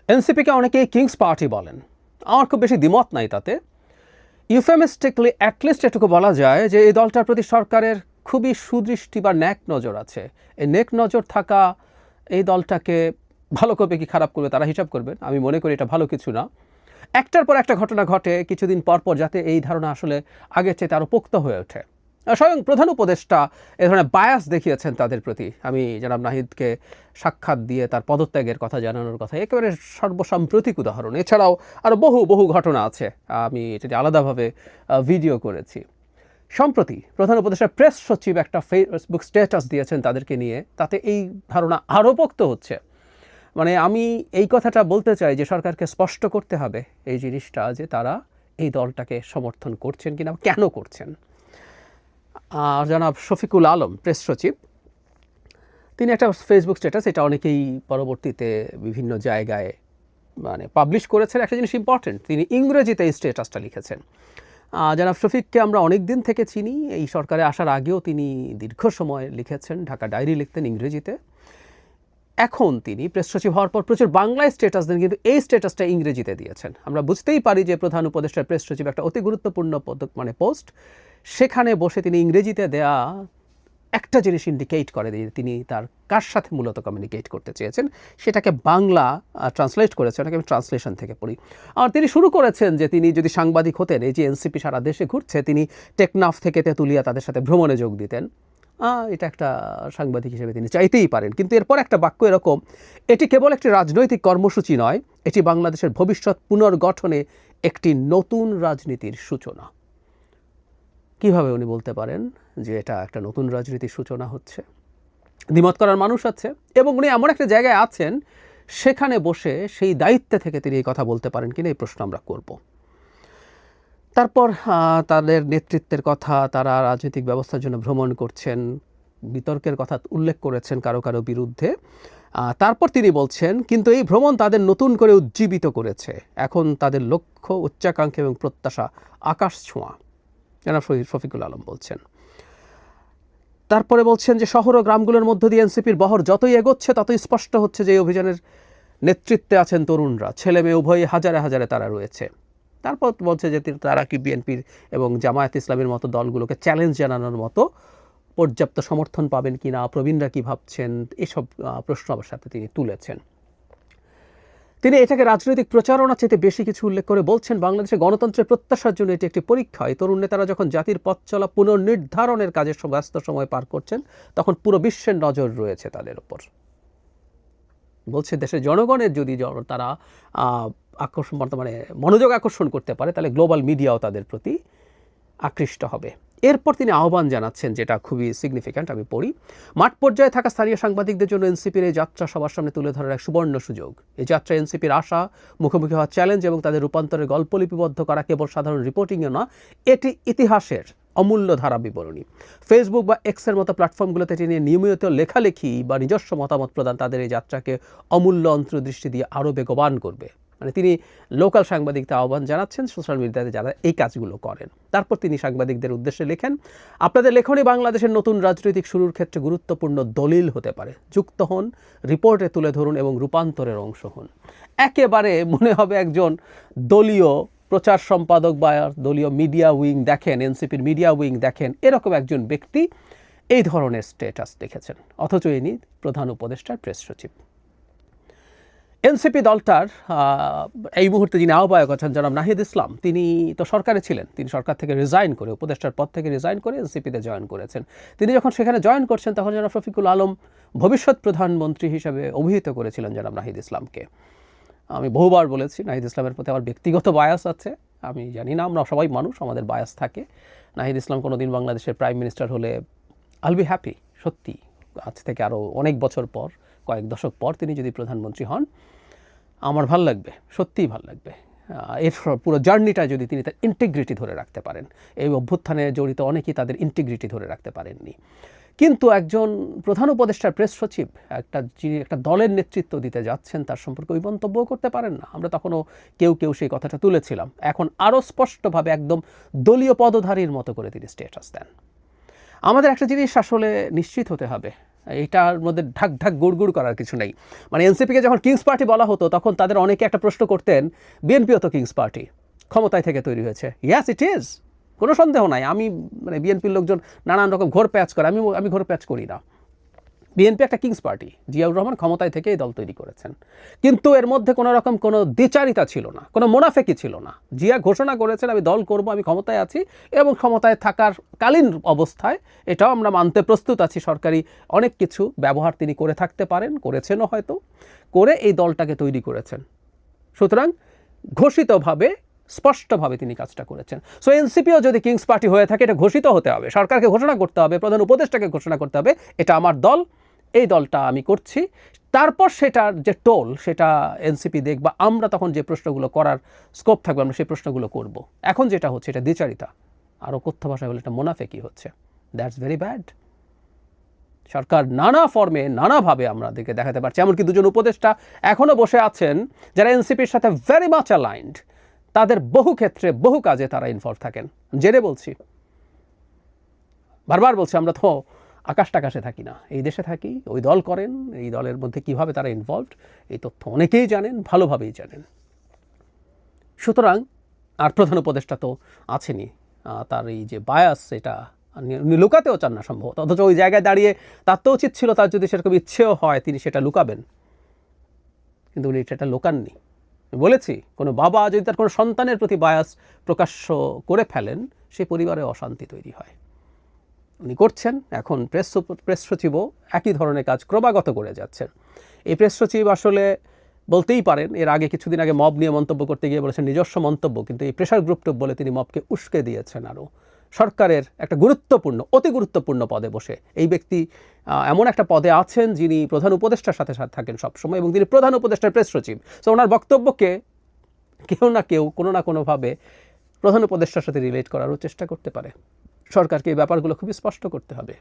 এনসিপিকে অনেকেই Kings party বলেন। আমার খুব বেশি দ্বিমত নাই তাতে। ইউফেমিস্টিকলি অ্যাটলিস্ট এটুকু বলা যায় যে এই দলটার প্রতি সরকারের খুবই সুদৃষ্টি বা ন্যাক নজর আছে। এই নেক নজর থাকা এই দলটাকে ভালো করবে কি খারাপ করবে তারা হিসাব করবেন। আমি মনে করি এটা ভালো কিছু না। একটার পর একটা ঘটনা ঘটে কিছুদিন পর পর, যাতে এই ধারণা আসলে আগের চেয়ে আরও পোক্ত হয়ে ওঠে। স্বয়ং প্রধান উপদেষ্টা এ ধরনের বায়াস দেখিয়েছেন তাদের প্রতি। আমি জনাব নাহিদকে সাক্ষাৎ দিয়ে তার পদত্যাগের কথা জানানোর কথা একেবারে সর্বসাম্প্রতিক উদাহরণ। এছাড়াও আরও বহু বহু ঘটনা আছে, আমি এটি আলাদাভাবে ভিডিও করেছি। সম্প্রতি প্রধান উপদেষ্টা প্রেস সচিব একটা ফেসবুক স্ট্যাটাস দিয়েছেন তাদেরকে নিয়ে, তাতে এই ধারণা আরও পোক্ত হচ্ছে। মানে আমি এই কথাটা বলতে চাই যে সরকারকে স্পষ্ট করতে হবে এই জিনিসটা, যে তারা এই দলটাকে সমর্থন করছেন কিনা, কেন করছেন। জনাব শফিকুল আলম প্রেস সচিব, তিনি একটা ফেসবুক স্ট্যাটাস, এটা অনেকেই পরবর্তীতে বিভিন্ন জায়গায় মানে পাবলিশ করেছেন। একটা জিনিস ইম্পর্টেন্ট, তিনি ইংরেজিতে এই স্ট্যাটাসটা লিখেছেন। জনাব শফিককে আমরা অনেক দিন থেকে চিনি, এই সরকারে আসার আগেও তিনি দীর্ঘ সময় লিখেছেন, ঢাকা ডায়েরি লিখতেন ইংরেজিতে। এখন তিনি প্রেস সচিব হওয়ার পর প্রচুর বাংলায় স্ট্যাটাস দেন, কিন্তু এই স্ট্যাটাসটা ইংরেজিতে দিয়েছেন। আমরা বুঝতেই পারি যে প্রধান উপদেষ্টার প্রেস সচিব একটা অতি গুরুত্বপূর্ণ পোস্ট, সেখানে বসে তিনি ইংরেজিতে দেয়া একটা জিনিস ইন্ডিকেট করে যে তিনি তার কার সাথে মূলত কমিউনিকেট করতে চেয়েছেন, সেটাকে বাংলা ট্রান্সলেট করেছেন। ওটাকে আমি ট্রান্সলেশন থেকে পড়ি। আর তিনি শুরু করেছেন যে তিনি যদি সাংবাদিক হতেন, এই যে এনসিপি সারা দেশে ঘুরছে, তিনি টেকনাফ থেকে তেঁতুলিয়া তাদের সাথে ভ্রমণে যোগ দিতেন। এটা একটা সাংবাদিক হিসেবে তিনি চাইতেই পারেন। কিন্তু এরপর একটা বাক্য এরকম, এটি কেবল একটি রাজনৈতিক কর্মসূচি নয়, এটি বাংলাদেশের ভবিষ্যৎ পুনর্গঠনে একটি নতুন রাজনীতির সূচনা। কিভাবে উনি বলতে পারেন যে এটা একটা নতুন রাজনীতির সূচনা হচ্ছে? দ্বিমত করার মানুষ আছে, এবং উনি এমন একটা জায়গায় আছেন সেখানে বসে সেই দায়িত্বে থেকে তিনি এই কথা বলতে পারেন কিনা, এই প্রশ্ন আমরা করব। তারপর তাদের নেতৃত্বের কথা, তারা রাজনৈতিক ব্যবস্থার জন্য ভ্রমণ করছেন, বিতর্কের কথা উল্লেখ করেছেন কারো কারো বিরুদ্ধে। তারপর তিনি বলছেন, কিন্তু এই ভ্রমণ তাদের নতুন করে উজ্জীবিত করেছে, এখন তাদের লক্ষ্য, উচ্চাকাঙ্ক্ষা এবং প্রত্যাশা আকাশ ছোঁয়া। জনাব শফিকুল আলম বলছেন। তারপরে বলছেন যে শহর ও গ্রামগুলোর মধ্য দিয়ে এনসিপির বহর যতই এগোচ্ছে ততই স্পষ্ট হচ্ছে যে এই অভিযানের নেতৃত্বে আছেন তরুণরা, ছেলে মেয়ে উভয়ই হাজারে হাজারে তারা রয়েছে। তারপর বলছে যে তারা কি বিএনপির এবং জামায়াত ইসলামের মতো দলগুলোকে চ্যালেঞ্জ জানানোর মতো পর্যাপ্ত সমর্থন পাবেন কিনা, প্রবীণরা কি ভাবছেন, এসব প্রশ্ন আমার সাথে তিনি তুলেছেন। তিনি এটাকে রাজনৈতিক প্রচারণা চেয়ে বেশি কিছু উল্লেখ করে বলছেন, বাংলাদেশের গণতন্ত্রের প্রত্যাশার জন্য এটি একটি পরীক্ষা। এই তরুণ নেতারা যখন জাতির পথ চলা পুনর্নির্ধারণের কাজে ব্যস্ত সময় পার করছেন, তখন পুরো বিশ্বের নজর রয়েছে তাদের উপর। বলছে দেশের জনগণের যদি তারা বর্তমানে মনোযোগ আকর্ষণ করতে পারে, তাহলে গ্লোবাল মিডিয়াও তাদের প্রতি আকৃষ্ট হবে। এরপর তিনি আহ্বান জানাচ্ছেন, যেটা খুবই সিগনিফিক্যান্ট, আমি পড়ি। মাঠ পর্যায়ে থাকা স্থানীয় সাংবাদিকদের জন্য এনসিপির এই যাত্রা সবার সামনে তুলে ধরার এক সুবর্ণ সুযোগ। এই যাত্রা এনসিপির আশা, মুখোমুখি হওয়া চ্যালেঞ্জ এবং তাদের রূপান্তরের গল্প লিপিবদ্ধ করা কেবল সাধারণ রিপোর্টিংও না, এটি ইতিহাসের অমূল্য ধারা বিবরণী। ফেসবুক বা এক্সের মতো প্ল্যাটফর্মগুলোতে এটি নিয়ে নিয়মিত লেখালেখি বা নিজস্ব মতামত প্রদান তাদের এই যাত্রাকে অমূল্য অন্তর্দৃষ্টি দিয়ে আরও বেগবান করবে। মানে তিনি লোকাল সাংবাদিকদের আহ্বান জানাচ্ছেন সোশ্যাল মিডিয়াতে যারা এই কাজগুলো করেন। তারপর তিনি সাংবাদিকদের উদ্দেশ্যে লেখেন, আপনাদের লেখনী বাংলাদেশের নতুন রাজনৈতিক শুরুর ক্ষেত্রে গুরুত্বপূর্ণ দলিল হতে পারে। যুক্ত হন, রিপোর্টে তুলে ধরুন এবং রূপান্তরের অংশ হন। একেবারে মনে হবে একজন দলীয় প্রচার সম্পাদক বা দলীয় মিডিয়া উইং দেখেন, এনসিপির মিডিয়া উইং দেখেন, এরকম একজন ব্যক্তি এই ধরনের স্ট্যাটাস লিখেছেন, অথচ ইনি প্রধান উপদেষ্টার প্রেস সচিব। এনসিপি দলটার এই মুহূর্তে যিনি আহ্বায়ক আছেন জনাব নাহিদ ইসলাম, তিনি তো সরকারে ছিলেন, তিনি সরকার থেকে রিজাইন করে, উপদেষ্টার পদ থেকে রিজাইন করে এনসিপিতে জয়েন করেছেন। তিনি যখন সেখানে জয়েন করছেন, তখন জনাব শফিকুল আলম ভবিষ্যৎ প্রধানমন্ত্রী হিসেবে অভিহিত করেছিলেন জনাব নাহিদ ইসলামকে। আমি বহুবার বলেছি, নাহিদ ইসলামের প্রতি আমার ব্যক্তিগত বায়াস আছে। আমি জানি না, আমরা সবাই মানুষ, আমাদের বায়াস থাকে। নাহিদ ইসলাম কোনো দিন বাংলাদেশের প্রাইম মিনিস্টার হলে আইল বি হ্যাপি। সত্যি, আজ থেকে আরও অনেক বছর পর, কয়েক দশক পর তিনি যদি প্রধানমন্ত্রী হন, আমার ভাল লাগবে, সত্যিই ভাল লাগবে। এর পুরো জার্নিটা যদি তিনি তার ইন্টিগ্রিটি ধরে রাখতে পারেন। এই অভ্যুত্থানে জড়িত অনেকেই তাদের ইন্টিগ্রিটি ধরে রাখতে পারেননি। কিন্তু একজন প্রধান উপদেষ্টার প্রেস সচিব, যিনি একটা দলের নেতৃত্ব দিতে যাচ্ছেন, তার সম্পর্কে ওই মন্তব্যও করতে পারেন না। আমরা তখনও কেউ সেই কথাটা তুলেছিলাম। এখন আরও স্পষ্টভাবে একদম দলীয় পদধারীর মতো করে তিনি স্ট্যাটাস দেন। আমাদের একটা জিনিস আসলে নিশ্চিত হতে হবে, এইটার মধ্যে ঢাক ঢাক গুড় করার কিছু নেই। মানে এনসিপিকে যখন কিংস পার্টি বলা হতো তখন তাদের অনেকে একটা প্রশ্ন করতেন, বিএনপিও তো কিংস পার্টি, ক্ষমতায় থেকে তৈরি হয়েছে। ইয়াস ইট ইজ, কোনো সন্দেহ নাই। আমি মানে বিএনপির লোকজন নানান রকম ঘোর প্যাচ করে, আমি ঘোর প্যাচ করি না। বিএনপি একটা কিংস পার্টি, জিয়াউর রহমান ক্ষমতায় থেকে এই দল তৈরি করেছেন, কিন্তু এর মধ্যে কোনো রকম কোনো দ্বিচারিতা ছিল না, কোনো মোনাফেকি ছিল না। জিয়া ঘোষণা করেছেন আমি দল করব, আমি ক্ষমতায় আছি, এবং ক্ষমতায় থাকার কালীন অবস্থায় এটাও আমরা মানতে প্রস্তুত আছি, সরকারি অনেক কিছু ব্যবহার তিনি করে থাকতে পারেন, করেছেনও হয়তো, করে এই দলটাকে তৈরি করেছেন। সুতরাং ঘোষিতভাবে স্পষ্টভাবে তিনি কাজটা করেছেন। সো এনসিপিও যদি কিংস পার্টি হয়ে থাকে, এটা ঘোষিত হতে হবে, সরকারকে ঘোষণা করতে হবে, প্রধান উপদেষ্টাকে ঘোষণা করতে হবে, এটা আমার দল, এই দলটা আমি করছি। তারপর সেটার যে টোল সেটা এনসিপি দেখবা, আমরা তখন যে প্রশ্নগুলো করার স্কোপ থাকবে আমরা সেই প্রশ্নগুলো করব। এখন যেটা হচ্ছে এটা দ্বিচারিতা, আরও কথ্য ভাষায় বলে এটা মোনাফেকি হচ্ছে। That's very bad. সরকার নানা ফর্মে নানাভাবে আমাদেরকে দেখাতে পারছে। এমনকি দুজন উপদেষ্টা এখনও বসে আছেন যারা এনসিপির সাথে ভেরি মাচ অ্যালাইন্ড, তাদের বহু ক্ষেত্রে বহু কাজে তারা ইনভলভ থাকেন। জেনে বলছি, বারবার বলছি, আমরা তো আকাশ টাকাশে থাকি না, এই দেশে থাকি, ওই দল করেন, এই দলের মধ্যে কিভাবে তারা ইনভলভড এই তথ্য অনেকেই জানেন, ভালোভাবেই জানেন। সুতরাং আর প্রধান উপদেষ্টা তো আছেনই, তার এই যে বায়াস এটা উনি লুকাতেও চান না সম্ভবত, অথচ ওই জায়গায় দাঁড়িয়ে তার তো উচিত ছিল, তার যদি সেরকম ইচ্ছেও হয় তিনি সেটা লুকাবেন, কিন্তু উনি সেটা লুকাননি। বলেছি, কোনো বাবা যদি তার কোনো সন্তানের প্রতি বায়াস প্রকাশ্য করে ফেলেন, সেই পরিবারে অশান্তি তৈরি হয়। উনি করছেন। এখন প্রেস সচিবও একই ধরনের কাজ ক্রমাগত করে যাচ্ছেন। এই প্রেস সচিব আসলে বলতেই পারেন, এর আগে কিছুদিন আগে মব নিয়ে মন্তব্য করতে গিয়ে বলেছেন নিজস্ব মন্তব্য, কিন্তু এই প্রেশার গ্রুপ টুপ বলে তিনি মবকে উস্কে দিয়েছেন। আরও সরকারের একটা গুরুত্বপূর্ণ, অতি গুরুত্বপূর্ণ পদে বসে, এই ব্যক্তি এমন একটা পদে আছেন যিনি প্রধান উপদেষ্টার সাথে সাথে থাকেন সবসময়, এবং তিনি প্রধান উপদেষ্টার প্রেস সচিব। সো ওনার বক্তব্যকে কেউ না কেউ কোনো না কোনোভাবে প্রধান উপদেষ্টার সাথে রিলেট করারও চেষ্টা করতে পারে। সরকারকে এই ব্যাপারগুলো খুবই স্পষ্ট করতে হবে।